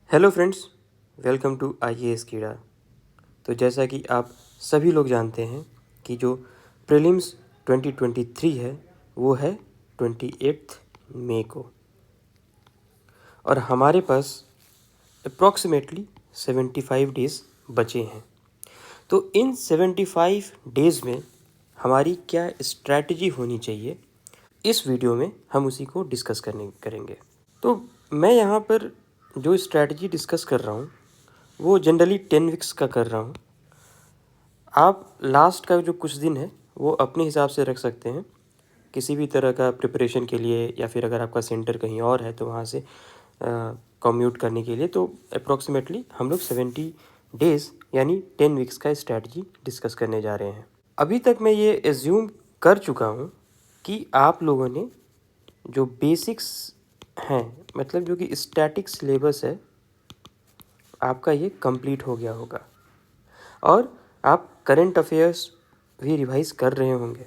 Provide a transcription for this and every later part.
Hello friends, welcome to IAS Keeda. तो जैसा कि आप सभी लोग जानते हैं कि जो प्रीलिम्स 2023 है वो है 28 मई को, और हमारे पास अप्रॉक्सीमेटली 75 डेज़ बचे हैं। तो इन 75 डेज़ में हमारी क्या स्ट्रैटेजी होनी चाहिए, इस वीडियो में हम उसी को डिस्कस करेंगे। तो मैं यहाँ पर जो स्ट्रैटेजी डिस्कस कर रहा हूँ वो जनरली 10 वीक्स का कर रहा हूँ। आप लास्ट का जो कुछ दिन है वो अपने हिसाब से रख सकते हैं किसी भी तरह का प्रिपरेशन के लिए, या फिर अगर आपका सेंटर कहीं और है तो वहाँ से कम्यूट करने के लिए। तो अप्रॉक्सीमेटली हम लोग 70 डेज़ यानी 10 वीक्स का स्ट्रैटेजी डिस्कस करने जा रहे हैं। अभी तक मैं ये एज्यूम कर चुका हूँ कि आप लोगों ने जो बेसिक्स हैं, मतलब जो कि स्टैटिक सिलेबस है, आपका ये कंप्लीट हो गया होगा और आप करंट अफेयर्स भी रिवाइज कर रहे होंगे।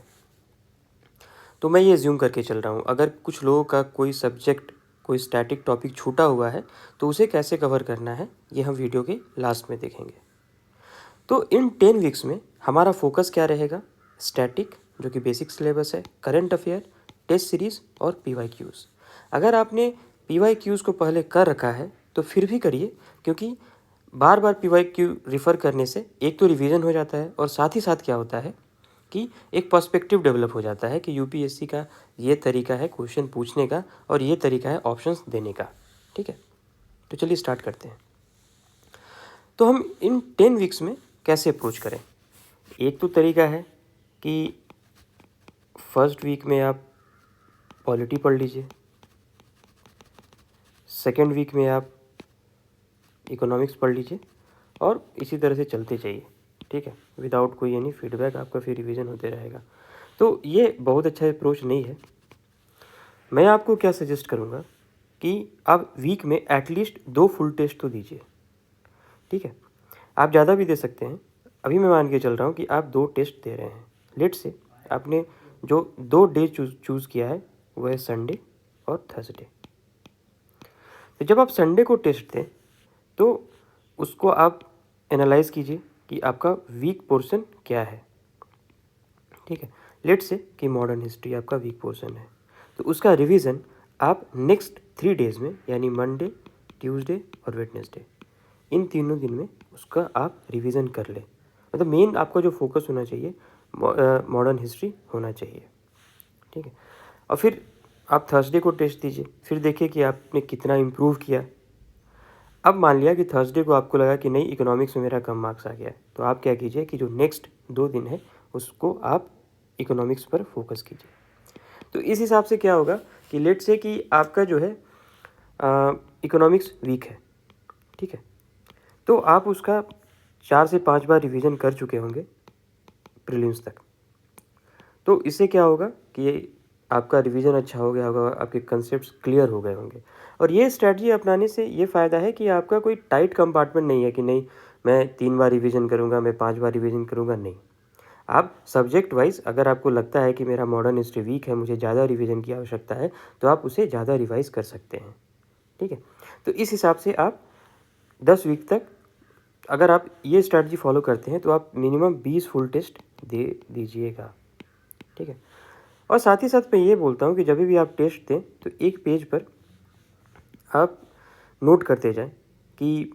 तो मैं ये ज़ूम करके चल रहा हूँ, अगर कुछ लोगों का कोई सब्जेक्ट, कोई स्टैटिक टॉपिक छूटा हुआ है तो उसे कैसे कवर करना है ये हम वीडियो के लास्ट में देखेंगे। तो इन 10 वीक्स में हमारा फोकस क्या रहेगा? स्टैटिक जो कि बेसिक सिलेबस है, करंट अफेयर, टेस्ट सीरीज़ और PYQs। अगर आपने PYQs को पहले कर रखा है तो फिर भी करिए, क्योंकि बार बार PYQ रिफ़र करने से एक तो रिवीजन हो जाता है और साथ ही साथ क्या होता है कि एक पर्सपेक्टिव डेवलप हो जाता है कि यूपीएससी का ये तरीका है क्वेश्चन पूछने का और ये तरीका है ऑप्शंस देने का। ठीक है, तो चलिए स्टार्ट करते हैं। तो हम इन 10 वीक्स में कैसे अप्रोच करें? एक तो तरीका है कि फर्स्ट वीक में आप पॉलिटी पढ़ लीजिए, सेकेंड वीक में आप इकोनॉमिक्स पढ़ लीजिए और इसी तरह से चलते जाइए। ठीक है, विदाउट कोई यानी फीडबैक, आपका फिर रिवीजन होते रहेगा। तो ये बहुत अच्छा अप्रोच नहीं है। मैं आपको क्या सजेस्ट करूँगा कि आप वीक में एटलीस्ट 2 फुल टेस्ट तो दीजिए। ठीक है, आप ज़्यादा भी दे सकते हैं। अभी मैं मान के चल रहा हूँ कि आप 2 टेस्ट दे रहे हैं। लेट से आपने जो 2 डे चूज़ किया है वो है संडे और थर्सडे। तो जब आप संडे को टेस्ट दें तो उसको आप एनालाइज़ कीजिए कि आपका वीक पोर्शन क्या है। ठीक है, लेट से कि मॉडर्न हिस्ट्री आपका वीक पोर्शन है, तो उसका रिवीजन आप नेक्स्ट 3 डेज़ में यानी मंडे, ट्यूसडे और वेडनेसडे, इन तीनों दिन में उसका आप रिवीजन कर लें। मतलब मेन आपका जो फोकस होना चाहिए मॉडर्न हिस्ट्री होना चाहिए। ठीक है, और फिर आप थर्सडे को टेस्ट दीजिए, फिर देखिए कि आपने कितना इम्प्रूव किया। अब मान लिया कि थर्सडे को आपको लगा कि नहीं, इकोनॉमिक्स में मेरा कम मार्क्स आ गया है, तो आप क्या कीजिए कि जो नेक्स्ट 2 दिन है उसको आप इकोनॉमिक्स पर फोकस कीजिए। तो इस हिसाब से क्या होगा कि लेट से कि आपका जो है इकोनॉमिक्स वीक है। ठीक है, तो आप उसका 4 से 5 बार रिवीजन कर चुके होंगे प्रीलिम्स तक। तो इससे क्या होगा कि आपका रिवीजन अच्छा हो गया होगा, आपके कंसेप्ट्स क्लियर हो गए होंगे। और ये स्ट्रैटेजी अपनाने से ये फ़ायदा है कि आपका कोई टाइट कंपार्टमेंट नहीं है कि नहीं मैं 3 बार रिवीजन करूँगा, मैं 5 बार रिवीजन करूँगा। नहीं, आप सब्जेक्ट वाइज अगर आपको लगता है कि मेरा मॉडर्न हिस्ट्री वीक है, मुझे ज़्यादा रिवीजन की आवश्यकता है, तो आप उसे ज़्यादा रिवाइज कर सकते हैं। ठीक है, तो इस हिसाब से आप 10 वीक तक अगर आप ये स्ट्रैटेजी फॉलो करते हैं तो आप मिनिमम 20 फुल टेस्ट दे दीजिएगा। ठीक है, और साथ ही साथ मैं ये बोलता हूँ कि जब भी आप टेस्ट दें तो एक पेज पर आप नोट करते जाएं कि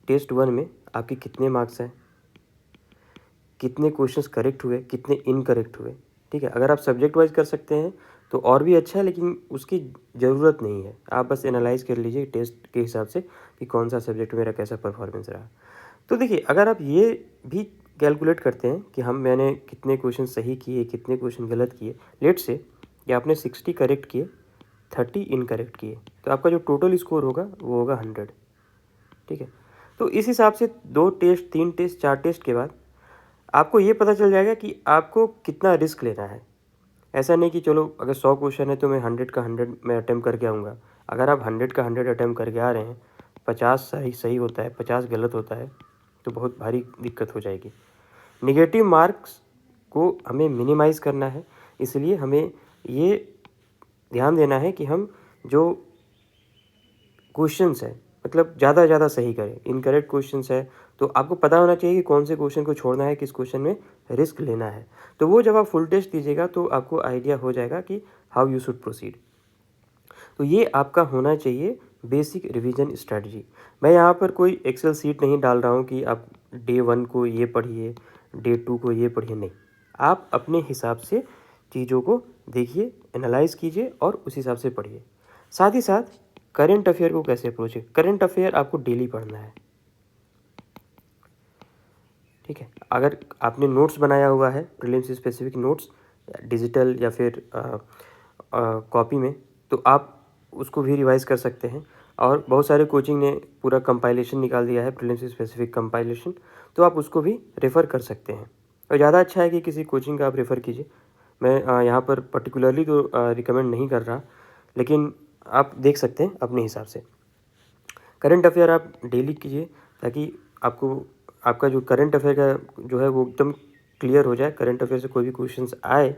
टेस्ट 1 में आपके कितने मार्क्स हैं, कितने क्वेश्चंस करेक्ट हुए, कितने इनकरेक्ट हुए। ठीक है, अगर आप सब्जेक्ट वाइज कर सकते हैं तो और भी अच्छा है, लेकिन उसकी ज़रूरत नहीं है। आप बस एनालाइज कर लीजिए टेस्ट के हिसाब से कि कौन सा सब्जेक्ट मेरा कैसा परफॉर्मेंस रहा। तो देखिए, अगर आप ये भी कैलकुलेट करते हैं कि मैंने कितने क्वेश्चन सही किए, कितने क्वेश्चन गलत किए, लेट से कि आपने 60 करेक्ट किए, 30 इनकरेक्ट किए, तो आपका जो टोटल स्कोर होगा वो होगा 100। ठीक है, तो इस हिसाब से 2 टेस्ट, 3 टेस्ट, 4 टेस्ट के बाद आपको ये पता चल जाएगा कि आपको कितना रिस्क लेना है। ऐसा नहीं कि चलो अगर 100 क्वेश्चन है तो मैं 100 का 100 मैं अटैम्प्ट करके आऊँगा। अगर आप 100 का 100 अटैम्प्ट करके आ रहे हैं, 50 सही सही होता है, 50 गलत होता है, तो बहुत भारी दिक्कत हो जाएगी। नेगेटिव मार्क्स को हमें मिनिमाइज़ करना है, इसलिए हमें ये ध्यान देना है कि हम जो क्वेश्चंस हैं मतलब ज़्यादा ज़्यादा सही करें। इनकरेक्ट क्वेश्चंस है तो आपको पता होना चाहिए कि कौन से क्वेश्चन को छोड़ना है, किस क्वेश्चन में रिस्क लेना है। तो वो जब आप फुल टेस्ट दीजिएगा तो आपको आइडिया हो जाएगा कि हाउ यू शुड प्रोसीड। तो ये आपका होना चाहिए बेसिक रिवीजन स्ट्रैटेजी। मैं यहाँ पर कोई एक्सेल सीट नहीं डाल रहा हूँ कि आप डे 1 को ये पढ़िए, डे 2 को ये पढ़िए, नहीं। आप अपने हिसाब से चीज़ों को देखिए, एनालाइज कीजिए और उस हिसाब से पढ़िए। साथ ही साथ करंट अफेयर को कैसे अप्रोच है, करंट अफेयर आपको डेली पढ़ना है, ठीक है। अगर आपने नोट्स बनाया हुआ है, प्रीलिम्स स्पेसिफिक नोट्स डिजिटल या फिर कॉपी में, तो आप उसको भी रिवाइज कर सकते हैं। और बहुत सारे कोचिंग ने पूरा कंपाइलेशन निकाल दिया है, प्रीलिम्स स्पेसिफिक कंपाइलेशन, तो आप उसको भी रेफ़र कर सकते हैं। और ज़्यादा अच्छा है कि किसी कोचिंग का आप रेफ़र कीजिए। मैं यहाँ पर पर्टिकुलरली तो रिकमेंड नहीं कर रहा, लेकिन आप देख सकते हैं अपने हिसाब से। करंट अफेयर आप डेली कीजिए ताकि आपको आपका जो करंट अफेयर का जो है वो एकदम क्लियर हो जाए। करंट अफेयर से कोई भी क्वेश्चंस आए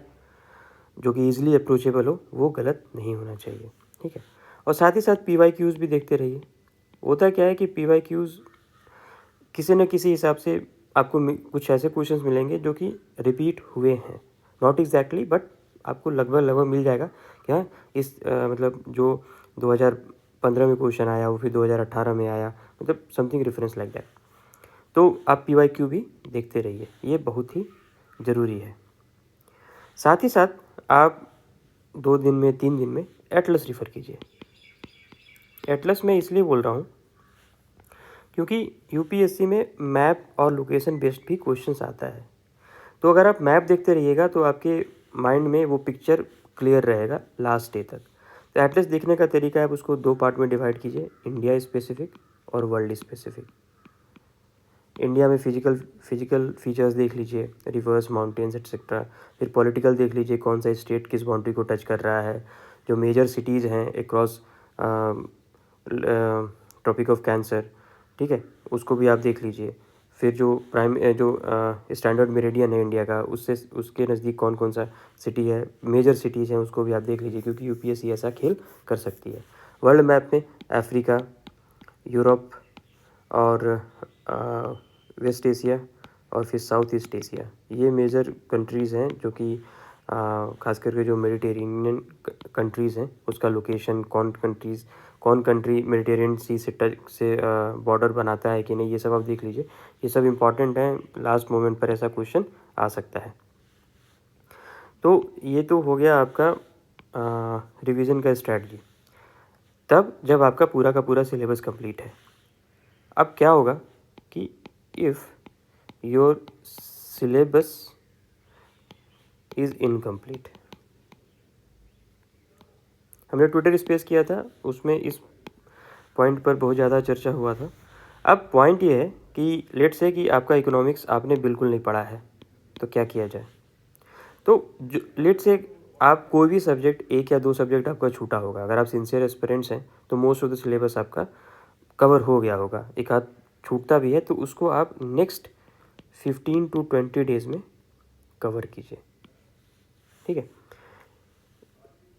जो कि ईजिली अप्रोचेबल हो, वो गलत नहीं होना चाहिए, ठीक है। और साथ ही साथ PYQs भी देखते रहिए। होता क्या है कि PYQs किसी न किसी हिसाब से आपको कुछ ऐसे क्वेश्चंस मिलेंगे जो कि रिपीट हुए हैं, नॉट एग्जैक्टली बट आपको लगभग लगभग मिल जाएगा। क्या इस मतलब जो 2015 में क्वेश्चन आया वो फिर 2018 में आया, मतलब समथिंग रेफरेंस लाइक दैट। तो आप PYQ भी देखते रहिए, ये बहुत ही ज़रूरी है। साथ ही साथ आप 2 दिन में 3 दिन में एटलस रेफ़र कीजिए। एटलस मैं इसलिए बोल रहा हूँ क्योंकि UPSC में मैप और लोकेशन बेस्ड भी क्वेश्चंस आता है। तो अगर आप मैप देखते रहिएगा तो आपके माइंड में वो पिक्चर क्लियर रहेगा लास्ट डे तक। तो एटलस देखने का तरीका है, आप उसको 2 पार्ट में डिवाइड कीजिए, इंडिया स्पेसिफिक और वर्ल्ड स्पेसिफिक। इंडिया में फिजिकल फीचर्स देख लीजिए, रिवर्स, माउंटेन्स एट्सेट्रा। फिर पॉलिटिकल देख लीजिए, कौन सा स्टेट किस बाउंड्री को टच कर रहा है। जो मेजर सिटीज़ हैं अक्रॉस ट्रॉपिक ऑफ कैंसर, ठीक है, उसको भी आप देख लीजिए। फिर जो स्टैंडर्ड मेरिडियन है इंडिया का, उससे उसके नज़दीक कौन कौन सा सिटी है, मेजर सिटीज़ हैं, उसको भी आप देख लीजिए, क्योंकि UPSC ऐसा खेल कर सकती है। वर्ल्ड मैप में अफ्रीका, यूरोप और वेस्ट एशिया और फिर साउथ ईस्ट एशिया, ये मेजर कंट्रीज़ हैं जो कि खास करके जो मेडिटेरेनियन कंट्रीज़ हैं उसका लोकेशन, कौन कंट्री मेडिटेरेनियन सी से बॉर्डर बनाता है कि नहीं, ये सब आप देख लीजिए। ये सब इम्पॉर्टेंट है, लास्ट मोमेंट पर ऐसा क्वेश्चन आ सकता है। तो ये तो हो गया आपका रिवीजन का स्ट्रैटेजी। तब जब आपका पूरा का पूरा सिलेबस कंप्लीट है, अब क्या होगा कि if your syllabus is incomplete, हमने ट्विटर स्पेस किया था, उसमें इस पॉइंट पर बहुत ज़्यादा चर्चा हुआ था। अब पॉइंट ये है कि लेट्स से कि आपका इकोनॉमिक्स आपने बिल्कुल नहीं पढ़ा है, तो क्या किया जाए। तो जो लेट्स से आप कोई भी सब्जेक्ट, 1 या 2 सब्जेक्ट आपका छूटा होगा, अगर आप सिंसियर एस्पिरेंट्स हैं तो मोस्ट ऑफ द सिलेबस आपका कवर हो गया होगा। एक आध छूटता भी है तो उसको आप नेक्स्ट 15 to 20 डेज़ में कवर कीजिए, ठीक है।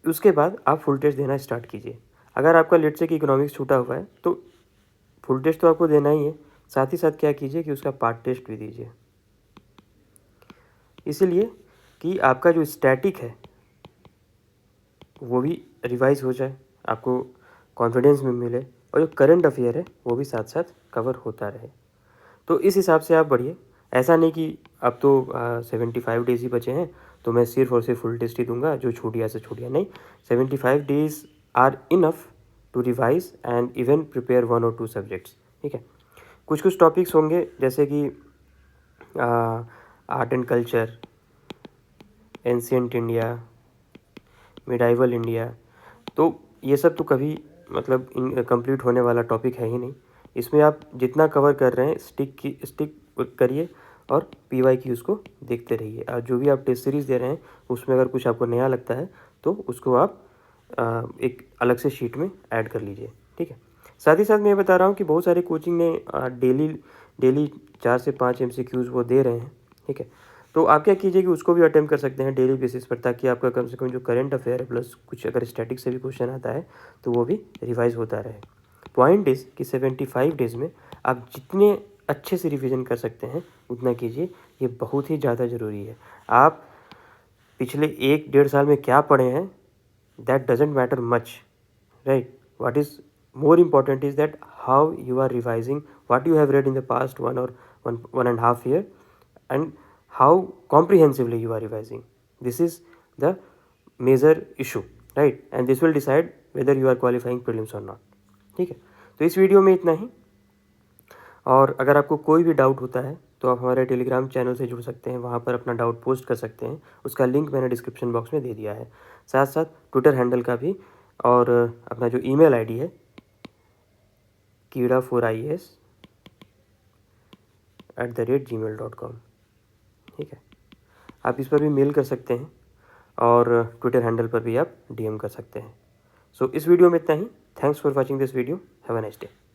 उसके बाद आप फुल टेस्ट देना स्टार्ट कीजिए। अगर आपका लेट से कि इकोनॉमिक्स छूटा हुआ है तो फुल टेस्ट तो आपको देना ही है, साथ ही साथ क्या कीजिए कि उसका पार्ट टेस्ट भी दीजिए, इसीलिए कि आपका जो स्टैटिक है वो भी रिवाइज हो जाए, आपको कॉन्फिडेंस में मिले, और जो करंट अफेयर है वो भी साथ साथ कवर होता रहे। तो इस हिसाब से आप बढ़िए। ऐसा नहीं कि अब तो 75 डेज़ ही बचे हैं तो मैं सिर्फ और सिर्फ फुल टेस्ट ही दूंगा, जो छूट गया से छूट गया, नहीं। 75 days are enough to revise and even prepare 1 or 2 subjects, ठीक है। कुछ कुछ टॉपिक्स होंगे जैसे कि art and culture, ancient India, medieval India, तो ये सब तो कभी मतलब कंप्लीट होने वाला टॉपिक है ही नहीं। इसमें आप जितना कवर कर रहे हैं स्टिक करिए और PYQs को देखते रहिए। और जो भी आप टेस्ट सीरीज़ दे रहे हैं उसमें अगर कुछ आपको नया लगता है तो उसको आप एक अलग से शीट में ऐड कर लीजिए, ठीक है। साथ ही साथ मैं ये बता रहा हूँ कि बहुत सारे कोचिंग ने डेली 4 से 5 MCQs वो दे रहे हैं, ठीक है। तो आप क्या कीजिए कि उसको भी अटेम्प्ट कर सकते हैं डेली बेसिस पर, ताकि आपका कम से कम जो करंट अफेयर है प्लस कुछ अगर स्टैटिक से भी क्वेश्चन आता है तो वो भी रिवाइज होता रहे। पॉइंट इज़ कि 75 डेज़ में आप जितने अच्छे से रिवीजन कर सकते हैं उतना कीजिए, ये बहुत ही ज़्यादा ज़रूरी है। आप पिछले 1-1.5 साल में क्या पढ़े हैं, that doesn't matter much, right? What is more important is that how you are revising what you have read in the past 1.5 year, and how comprehensively you are revising. This is the major issue, right? And this will decide whether you are qualifying prelims or not. ठीक है, तो इस video में इतना ही। और अगर आपको कोई भी डाउट होता है तो आप हमारे टेलीग्राम चैनल से जुड़ सकते हैं, वहाँ पर अपना डाउट पोस्ट कर सकते हैं, उसका लिंक मैंने डिस्क्रिप्शन बॉक्स में दे दिया है। साथ साथ ट्विटर हैंडल का भी, और अपना जो ईमेल आईडी है keeda4ias@gmail.com, ठीक है, आप इस पर भी मेल कर सकते हैं और ट्विटर हैंडल पर भी आप डीएम कर सकते हैं। सो इस वीडियो में इतना ही। Thanks for watching this video. Have a nice day.